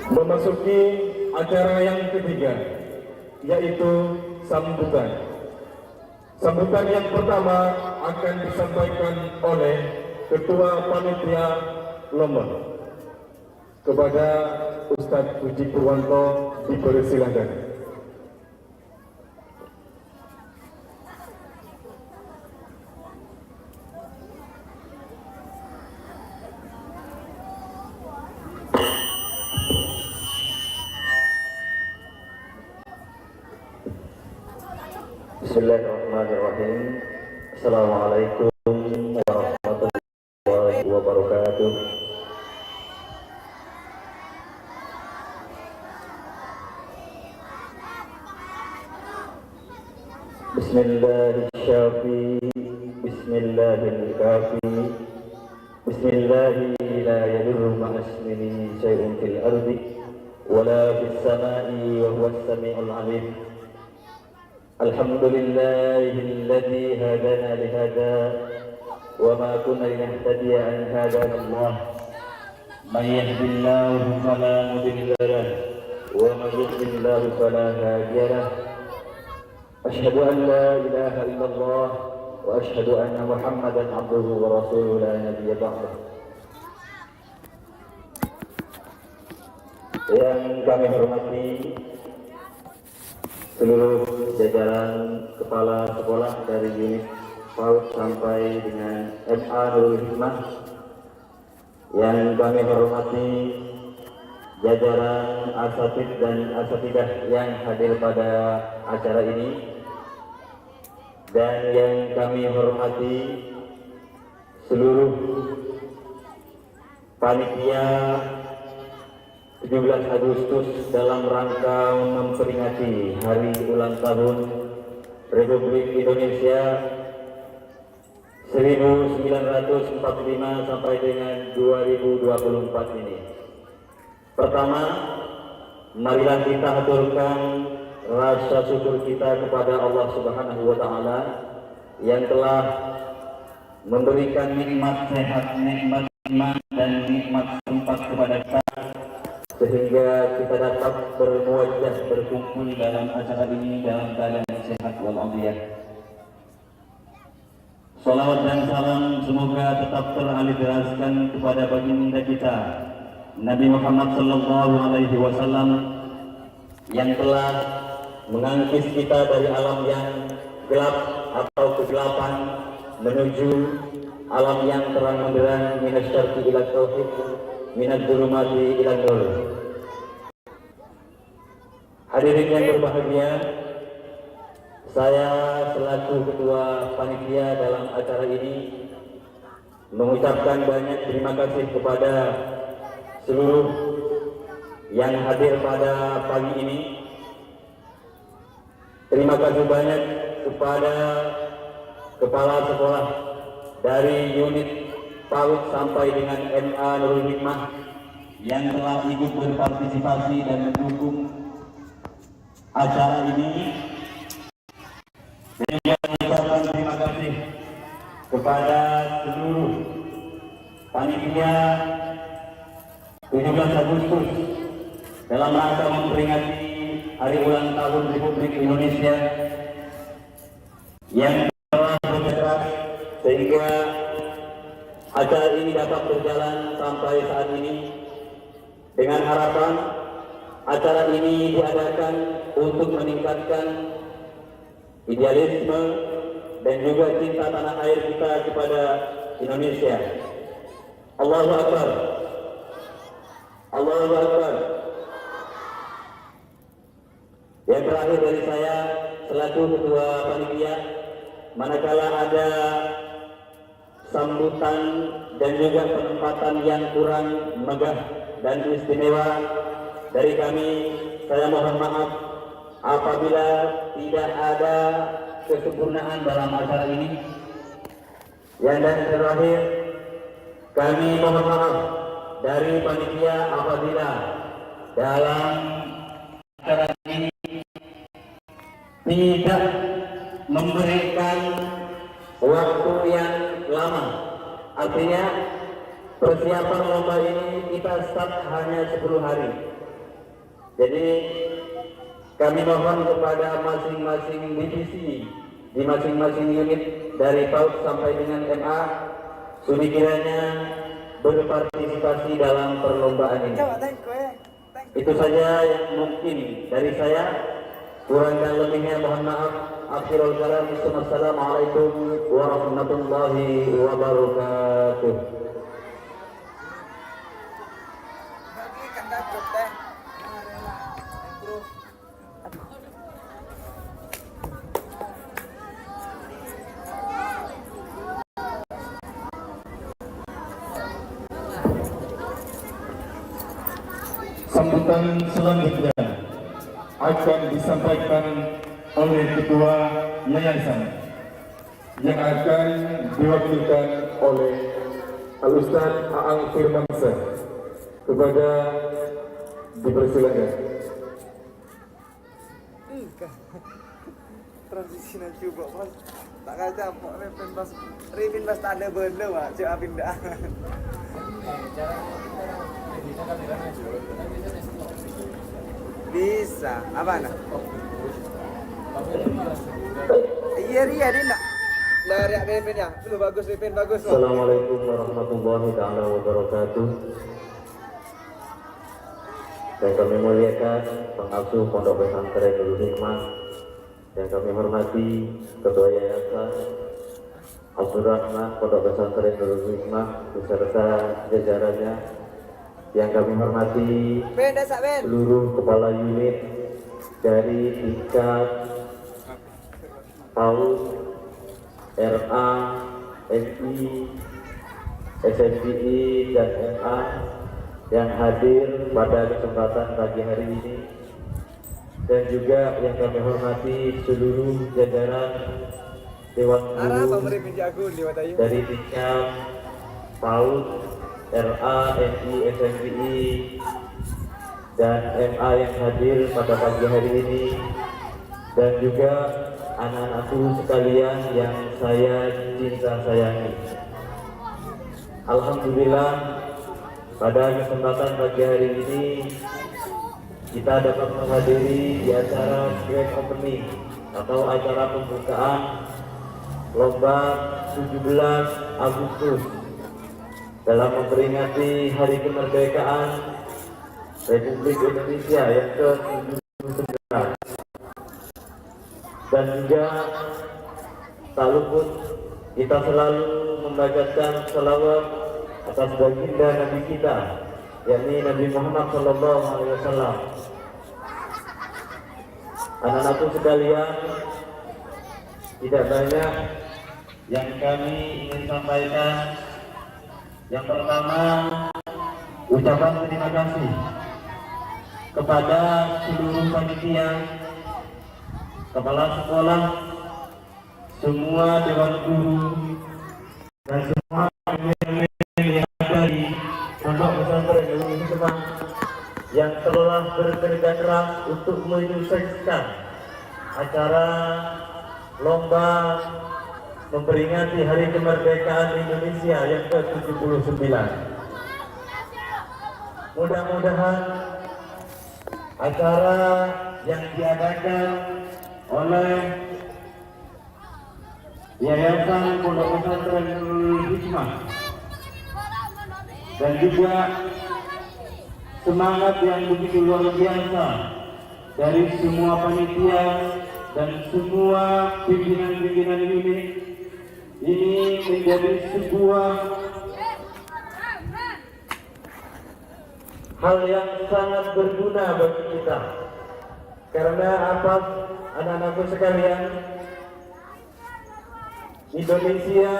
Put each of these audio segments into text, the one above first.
Memasuki acara yang ketiga, yaitu sambutan. Sambutan yang pertama akan disampaikan oleh Ketua Panitia Lombok. Kepada Ustadz Puji Purwanto dipersilakan. Bismillahirrahmanirrahim. Assalamualaikum warahmatullahi wabarakatuh. Bismillahirrahmanirrahim. Bismillahirrahmanirrahim. Bismillahi la yadurru ma'asmihi syai'un fil ardi wala fis sama'i wa huwas sami'ul 'alim. Alhamdulillahilladzi hadana li hadza wa ma kunna linahtadiya an hadana Allah. May yahdihillahu fala mudilla lahu wa may yudlil fala hadiya lahu. Asyhadu an la ilaha illallah wa asyhadu anna Muhammadan abduhu wa rasuluhu la nabiyya ba'dah. Yang kami hormati seluruh jajaran kepala sekolah dari unit PAUD sampai dengan MA Nurul Hikmah, yang kami hormati jajaran asatid dan asatidah yang hadir pada acara ini, dan yang kami hormati seluruh panitia 17 Agustus dalam rangka memperingati Hari Ulang Tahun Republik Indonesia 1945 sampai dengan 2024 ini. Pertama, marilah kita haturkan rasa syukur kita kepada Allah Subhanahu wa Ta'ala yang telah memberikan nikmat sehat, nikmat iman, dan nikmat sempat kepada kita, sehingga kita dapat bermuajah berkumpul dalam acara ini dalam keadaan sehat walafiat. Salawat dan salam semoga tetap teralirkan kepada baginda kita Nabi Muhammad sallallahu alaihi wasallam yang telah mengangkis kita dari alam yang gelap atau kegelapan menuju alam yang terang benderang, minasyarqi ila tauhid, minad dhulumati ila nur. Hadirin yang berbahagia, saya selaku ketua panitia dalam acara ini mengucapkan banyak terima kasih kepada seluruh yang hadir pada pagi ini. Terima kasih banyak kepada kepala sekolah dari unit PAUD sampai dengan MA Nurul Hikmah yang telah ikut berpartisipasi dan mendukung acara ini. Dan juga mengucapkan terima kasih kepada seluruh panitia 17 Agustus dalam rangka memperingati Hari Ulang Tahun Republik Indonesia yang telah bekerja sehingga acara ini dapat berjalan sampai saat ini, dengan harapan acara ini diadakan untuk meningkatkan idealisme dan juga cinta tanah air kita kepada Indonesia. Allahu Akbar. Allahu Akbar. Yang terakhir dari saya selaku ketua panitia, manakala ada sambutan dan juga penempatan yang kurang megah dan istimewa dari kami, saya mohon maaf apabila tidak ada kesempurnaan dalam acara ini. Yang dan terakhir, kami mohon maaf dari panitia apabila dalam acara ini tidak memberikan waktu yang lama. Artinya persiapan lomba ini kita start hanya 10 hari. Jadi kami mohon kepada masing-masing divisi di masing-masing unit dari PAUD sampai dengan MA sudi kiranya berpartisipasi dalam perlombaan ini. Itu saja yang mungkin dari saya. Kurang dan lebihnya mohon maaf. Akhirul kalam. Assalamualaikum warahmatullahi wabarakatuh. Sambutan selanjutnya akan disampaikan oleh Ketua Yayasan yang akan diwakilkan oleh Al-Ustaz Aang Firmansyah. Kepada dipersilakan. Transisi nanti coba pas tak kata apa Revin pas tak ada benda pak cik pindah. Bisa apa nak? Iya Ria dia nak. Lah Ria Revin ya, lu bagus Revin bagus. Assalamualaikum warahmatullahi taala wabarakatuh. Yang kami muliakan pengasuh Pondok Pesantren Nurul Hikmah, yang kami hormati Ketua Yayasan Abdul Rahman Pondok Pesantren Nurul Hikmah beserta jajarannya, yang kami hormati seluruh kepala unit dari tingkat PAUD, RA, FI, SMPI, dan MA yang hadir pada kesempatan pagi hari ini, dan juga yang kami hormati seluruh jajaran Dewan Guru dari tingkat PAUD, RA, FI, SMPI, dan MA yang hadir pada pagi hari ini, dan juga anak-anakku sekalian yang saya cinta sayangi. Alhamdulillah, pada kesempatan pagi hari ini kita dapat menghadiri di acara grand opening atau acara pembukaan lomba 17 Agustus dalam memperingati Hari Kemerdekaan Republik Indonesia yang ke-79, dan juga tak luput kita selalu membacakan selawat atas baginda Nabi kita, yakni Nabi Muhammad SAW. Anak-anakku sekalian, tidak banyak yang kami ingin sampaikan. Yang pertama, ucapan terima kasih kepada seluruh panitia, kepala sekolah, semua dewan guru, dan semua yang ada di Pondok Pesantren Nurul Hikmah yang telah bekerja keras untuk menyukseskan acara lomba memperingati Hari Kemerdekaan Indonesia yang ke-79. Mudah-mudahan acara yang diadakan oleh Yayasan Pondok Pesantren Nurul Hikmah dan juga semangat yang begitu luar biasa dari semua panitia dan semua pimpinan-pimpinan unit ini menjadi sebuah hal yang sangat berguna bagi kita. Karena apa, anak-anakku sekalian, Indonesia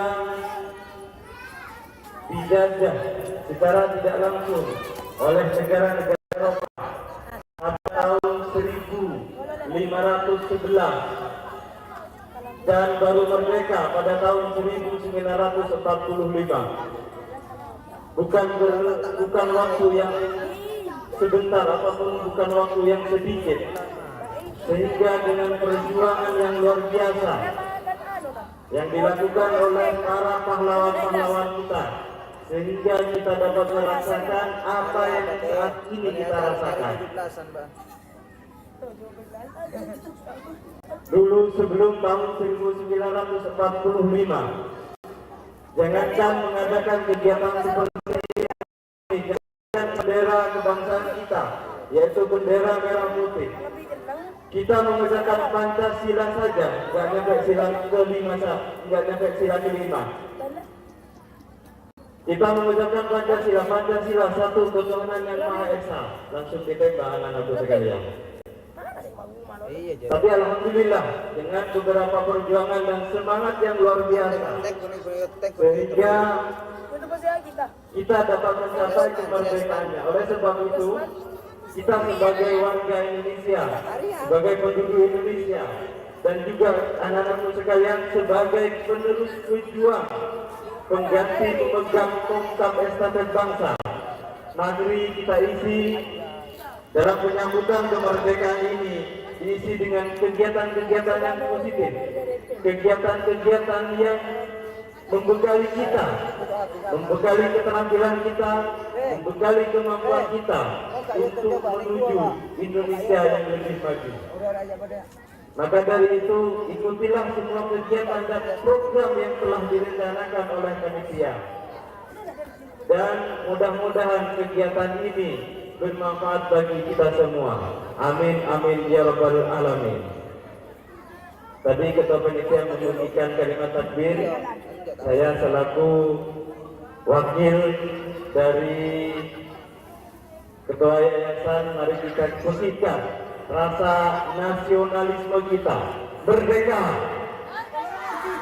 dijajah secara tidak langsung oleh negara-negara Eropa pada tahun 1511 dan baru merdeka pada tahun 1945. Bukan waktu yang sebentar ataupun bukan waktu yang sedikit, sehingga dengan perjuangan yang luar biasa yang dilakukan oleh para pahlawan-pahlawan kita sehingga kita dapat merasakan apa yang saat ini kita rasakan. Dulu sebelum tahun 1945, jangankan mengadakan kegiatan seperti ini, jangan bendera kebangsaan kita, yaitu bendera merah putih. Kita mengerjakan Pancasila saja, nggak nyampe sila kelima, nggak nyampe sila kelima. Kita mengucapkan Pancasila satu ketuhanan yang Maha Esa. Langsung ditembak anak-anakku sekalian. Tapi alhamdulillah dengan beberapa perjuangan dan semangat yang luar biasa, sehingga kita dapat mencapai kemerdekaannya. Oleh sebab itu, kita sebagai warga Indonesia, sebagai penduduk Indonesia, dan juga anak-anakku sekalian sebagai penerus pejuang, pengganti pemegang tongkat estafet bangsa, mari kita isi dalam penyambutan kemerdekaan ini, diisi dengan kegiatan-kegiatan yang positif, kegiatan-kegiatan yang membekali kita, membekali keterampilan kita, membekali kemampuan kita untuk menuju Indonesia yang lebih maju. Maka dari itu, ikutilah semua kegiatan dan program yang telah direncanakan oleh panitia. Dan mudah-mudahan kegiatan ini bermanfaat bagi kita semua. Amin, amin, ya rabbal alamin. Tadi ketua panitia membunyikan kalimat takbir. Saya selaku wakil dari ketua yayasan, mari kita khususkan rasa nasionalisme kita. Merdeka,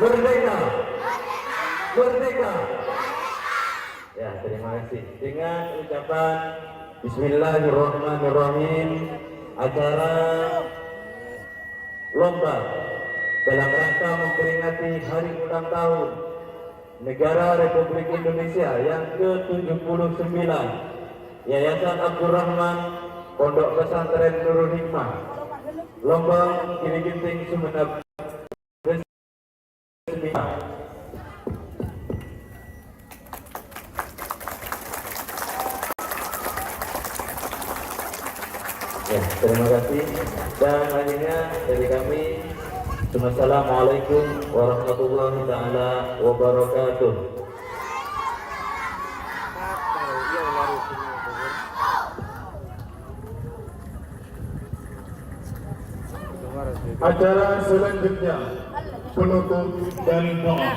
merdeka, merdeka. Ya, terima kasih. Dengan ucapan Bismillahirrahmanirrahim, acara lomba dalam rangka memperingati Hari Ulang Tahun Negara Republik Indonesia yang ke-79, Yayasan Abdurrahman Pondok Pesantren Nurul Hikmah, Lombang Gili Ginting Sumeneb. Ya, terima kasih. Dan akhirnya dari kami, Assalamualaikum warahmatullahi taala wabarakatuh. Acara selanjutnya penutup dan doa.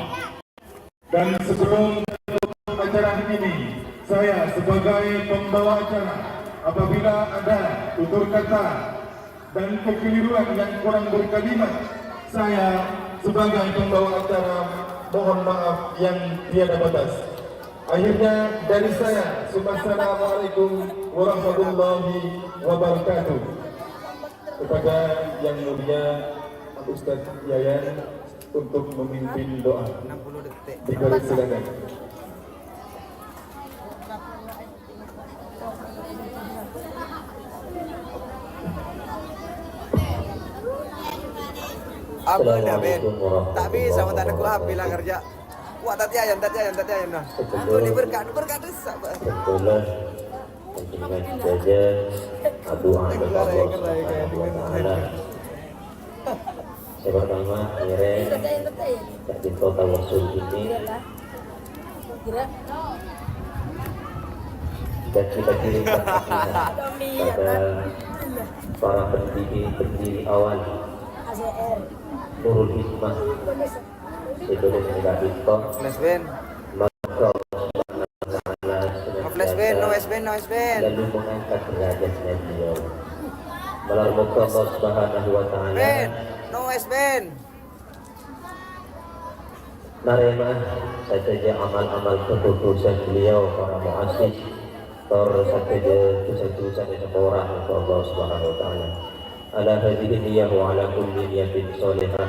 Dan sebelum menutup acara ini, saya sebagai pembawa acara, apabila ada tutur kata dan kekeliruan yang kurang berkalimat, saya sebagai pembawa acara mohon maaf yang tiada batas. Akhirnya dari saya, Assalamualaikum warahmatullahi wabarakatuh. Kepada yang mulia Ustadz Yayan untuk memimpin doa. 60 detik. Dipersilakan. Apa dah Ben? Tak bisa mau tanda kuah bilang kerja. Wah tati ayam nah. Boleh berkat desak. Kebetulan dengan saja doa kepada Allah Subhanahu wa taala. Pertama, dari kota Wasul ini dan kita kirimkan pada para pendiri awal Nurul Hikmah Indonesia Negara Flash Ben. Flash Ben, no S Ben. Lalu mengangkat derajatnya beliau melalui Allah Subhanahu wa taala. Ben, no S Ben. Narema saja amal-amal ketulusan beliau para muassis saja dosa-dosa orang untuk Allah Subhanahu wa taala. Ala hadhihi niyyah wa ala kulli niyyatin shalihah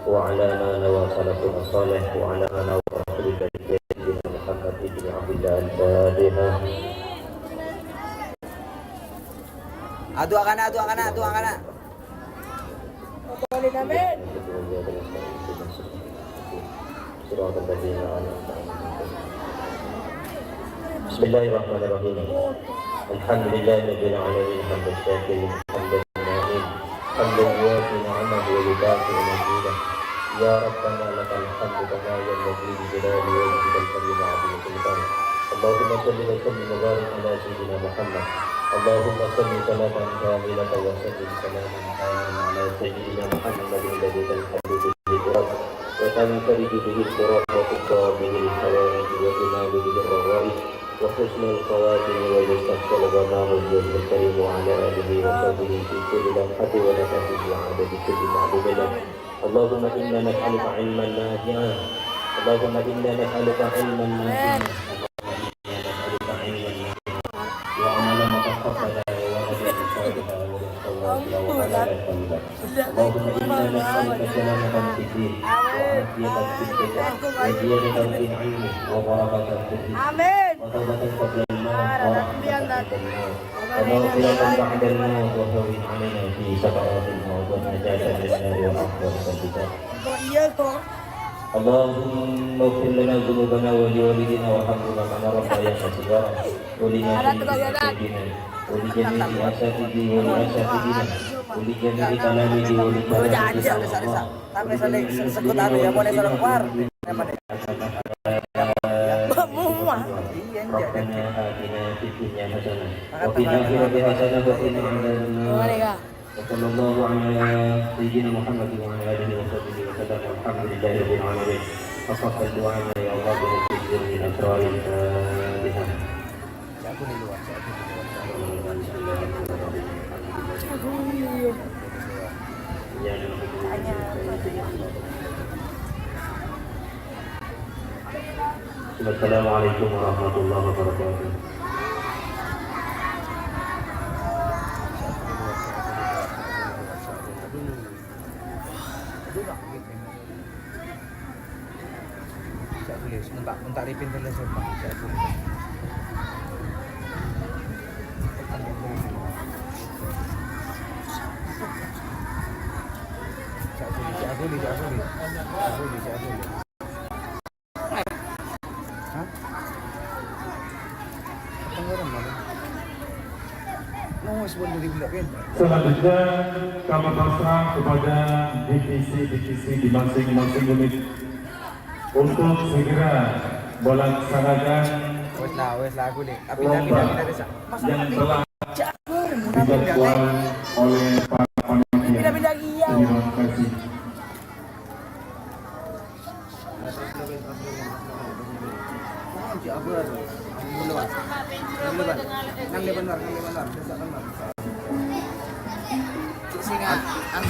wa ala ma nawasalakum as-salih wa ala ma nawasalakum Muhammad ibn Abdullah al-Fatihah. Adu akana. Boleh namin. Bismillahirrahmanirrahim. Alhamdulillahirabbil alamin hamdan syakirin hamdan na'im hamdan yuwafi ni'amahu wa yukafi mazidah. Ya Rabbana lakal hamdu kama yanbaghi li jalali wajhikal karim wa 'azimi sultan. Allahumma shalli wa sallim wa barik ala sayyidina Muhammad. Allahumma salli salatan kamilatan wa sallim salaman taman ala sayyidina Muhammadin alladhi tanhalu bihi turab wa tanfaridu bihi turab wa tuqta bihi al-hawaij wa tunalu bihi ar-rawa'ij wa husnul khawatim wa yustahsal ghanahu al karim wa ala alihi wa sahbihi fi kulli lamhati wa nafasin wa adadi kulli ma'lumin. Allahumma inna nas'aluka ilman nafi'an. Allahumma inna nas'aluka ilman nafi'an. اللهم إنا نسألك سلامة في الدين وعافية في الجسد وزيادة في العلم وبركة في الرزق وتوبة قبل الموت ورحمة عند الموت ومغفرة بعد الموت وهون علينا في سكرات الموت والنجاة من النار والعفو والكتاب. اللهم اغفر لنا ذنوبنا ولوالدينا وارحمنا كما ربيانا صغارا ولجميع ولجميع أساتذتي ولأساتذتنا ولجميع تلاميذي ولطلبة Sampai sekut anu ya boleh suruh keluar. ربنا آتنا في الدنيا حسنة وفي الآخرة حسنة وقنا عذاب النار وصلى الله على سيدنا محمد وعلى آله وصحبه وسلم والحمد لله رب العالمين. فقط دعانا يا الله بنفسه من أسرار الفاتحة. Assalamualaikum warahmatullahi wabarakatuh. Saya tulis, minta ripin tulis Pak. Saya tulis. Selanjutnya kami pasrah kepada divisi-divisi di masing-masing unit untuk segera melaksanakan lomba yang telah dijadwal oleh para panitia. Terima kasih.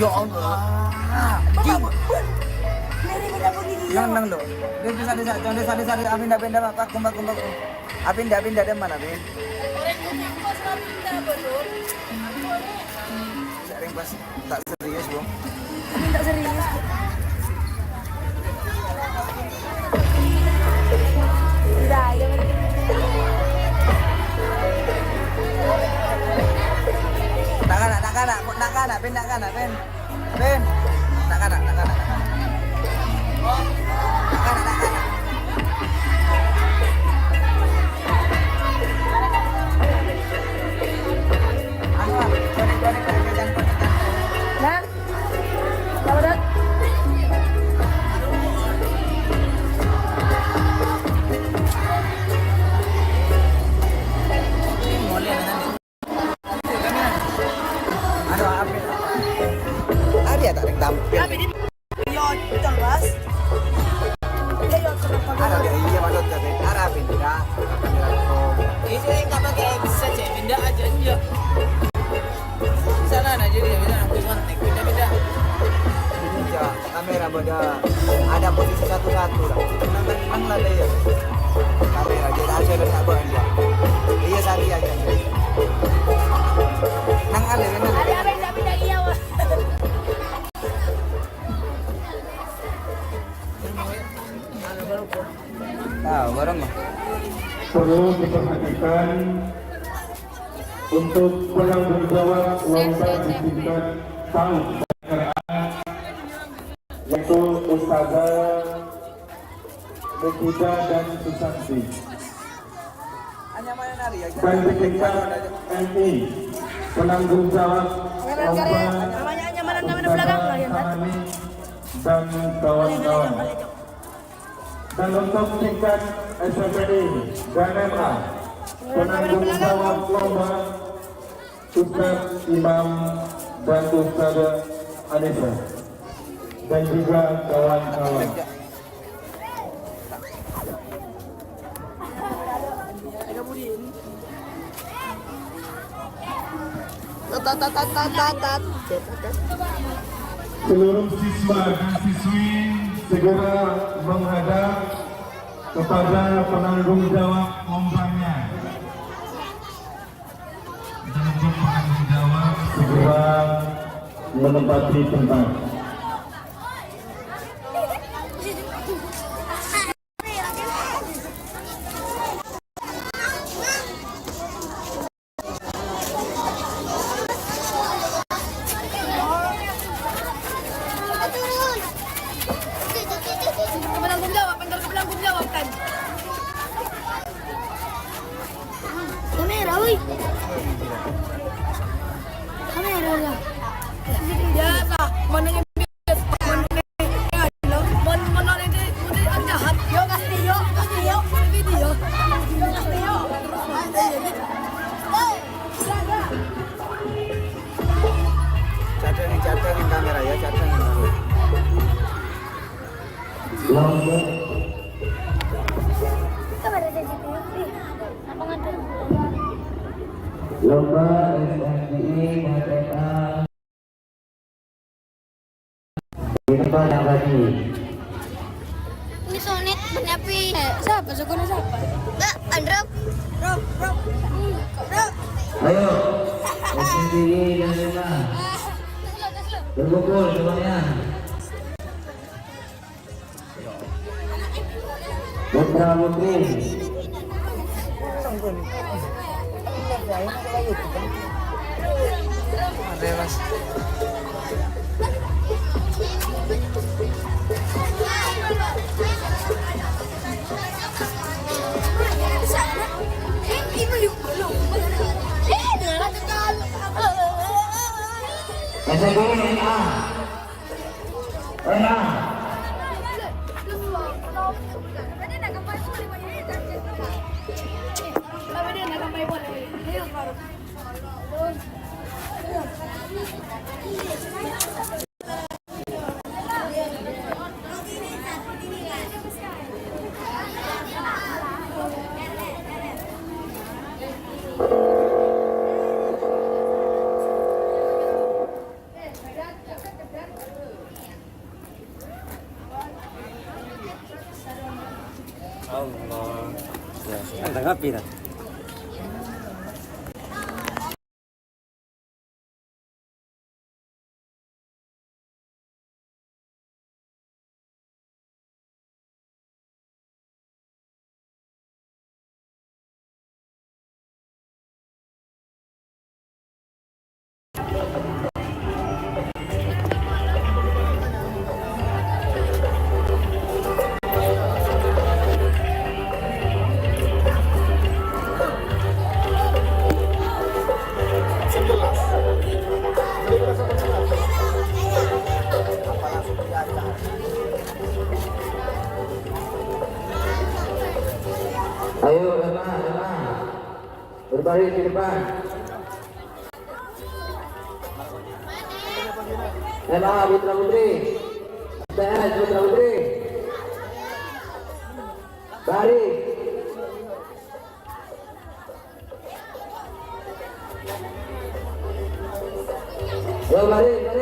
Ya Allah. Nang lo. Dia bisa amin Pak kumbak. Apin dah mana Apin? Sering pas tak serius, Bro. Tak serius. Tidak, ya. Nak, dapat. Kamera ada posisi satu lah. Nang lah dia. Kamera jadi aja dan tak boleh dia. Iya sari aja. Nang ada. Ada apa yang pindah iya, Wak? Barang mah. Perlu diperhatikan untuk penanggung jawab lomba di tingkat tahun yaitu Ustazah Mukida dan Susanti. Hanya mana nari ya? dan di tingkat MI penanggung jawab Namanya nyamanan belakang lah ya kan. dan kawan-kawan. Dan untuk tingkat SPPI dan MA penanggung jawab lomba Ustaz Imam dan Ustazah Anissa dan juga kawan-kawan. Seluruh siswa dan siswi segera menghadap kepada penanggung jawab lombanya. Dan untuk penanggung jawab segera menempati tempat. Penanggung jawab kan. Kamera, woi. Kamera lah. Biasa, mana yang jahat. Yo Castillo, video. Castillo. Cadangin kamera ya, cadangin kamera. Lomba Kamera CCTV. Apa ngadep? lomba SMPI HTA di tempat yang tadi. Ini Sonit menyapi. Siapa? Sekolah siapa? Enggak, Androp. Rob. Ayo, SMPI dan HTA berkumpul semuanya. Putra putri. Mas. SMPI HTA. Allah. Ya, tanggapi dah. Ayo, Emma, berbaris di depan. Emma, putra putri. TS, putra putri. Baris. Yo, baris.